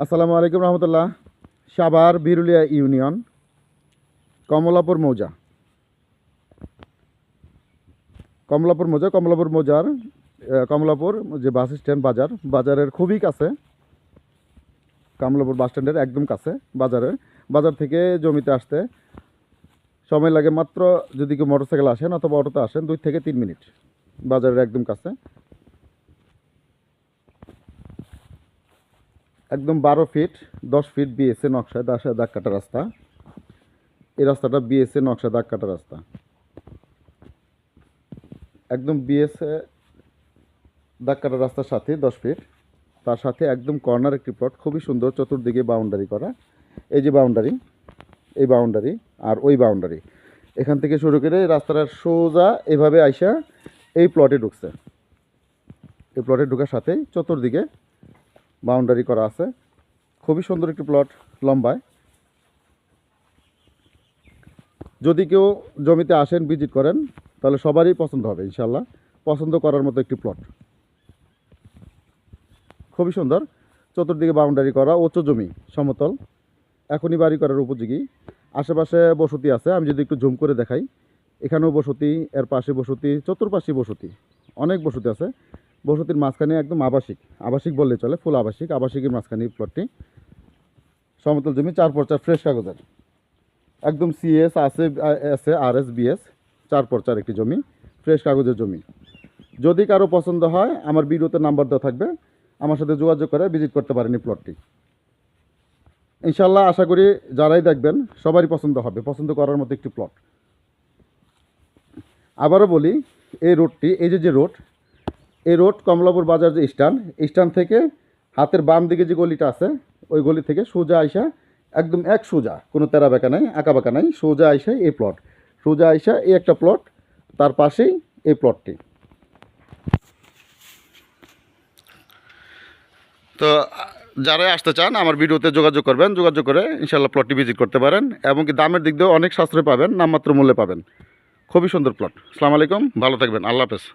আসসালামু আলাইকুম রহমতুল্লাহ। সাভার বিরুলিয়া ইউনিয়ন, কমলাপুর মৌজা। কমলাপুর মৌজার কমলাপুর যে বাস স্ট্যান্ড বাজারের খুবই কাছে। কমলাপুর বাস স্ট্যান্ডের একদম কাছে বাজার থেকে জমিতে আসতে সময় লাগে মাত্র, যদি কেউ মোটরসাইকেল আসেন অথবা অটোতে আসেন, 2 থেকে 3 মিনিট। বাজারের একদম কাছে, একদম 12 ফিট 10 ফিট বিএসএ নকশায় দাগ কাটা রাস্তা। এই রাস্তাটা বিএসএ নকশা দাগ কাটা রাস্তা, একদম বিএসএ দাগ কাটা রাস্তার সাথে 10 ফিট, তার সাথে একদম কর্নার একটি প্লট, খুবই সুন্দর, চতুর্দিকে বাউন্ডারি করা। এই যে বাউন্ডারি, এই বাউন্ডারি আর ওই বাউন্ডারি, এখান থেকে শুরু করে রাস্তাটা সোজা এভাবে আইসা এই প্লটে ঢুকছে। এই প্লটে ঢুকার সাথেই চতুর্দিকে বাউন্ডারি করা আছে। খুবই সুন্দর একটি প্লট, লম্বায়। যদি কেউ জমিতে আসেন, ভিজিট করেন, তাহলে সবারই পছন্দ হবে ইনশাল্লাহ। পছন্দ করার মতো একটি প্লট, খুবই সুন্দর, চতুর্দিকে বাউন্ডারি করা, উঁচু জমি, সমতল, এখনই বাড়ি করার উপযোগী। আশেপাশে বসতি আছে, আমি যদি একটু জুম করে দেখাই, এখানেও বসতি, এর পাশে বসতি, চতুর্পাশে বসতি, অনেক বসতি আছে। বসতির মাঝখানে একদম আবাসিক বললে চলে, ফুল আবাসিকের মাঝখানে প্লটটি। সমতল জমি, 4x4 ফ্রেশ কাগজের, একদম সিএস আছে, RS BS 4x4 একটি জমি, ফ্রেশ কাগজের জমি। যদি কারো পছন্দ হয়, আমার ভিডিওতে নাম্বার দেওয়া থাকবে, আমার সাথে যোগাযোগ করে ভিজিট করতে পারেন এই প্লটটি। ইনশাল্লাহ আশা করি যারাই দেখবেন সবারই পছন্দ হবে, পছন্দ করার মতো একটি প্লট। আবারও বলি, এই রোডটি, এই রোড কমলাপুর বাজার যে স্ট্যান্ড থেকে হাতের বাম দিকে যে গলিটা আছে, ওই গলি থেকে সোজা আইসা, একদম সোজা, কোনো তেরা বেঁকা নাই, আঁকা বাঁকা নাই, সোজা আইসা এই প্লট, সোজা আইসা এই একটা প্লট, তার পাশেই এই প্লটটি। তো যারাই আসতে চান আমার ভিডিওতে যোগাযোগ করবেন, যোগাযোগ করে ইনশাল্লাহ প্লটটি ভিজিট করতে পারেন, এবং কি দামের দিক দিয়েও অনেক সাশ্রয় পাবেন, নামমাত্র মূল্যে পাবেন। খুবই সুন্দর প্লট। আসসালামু আলাইকুম, ভালো থাকবেন, আল্লাহ হাফেজ।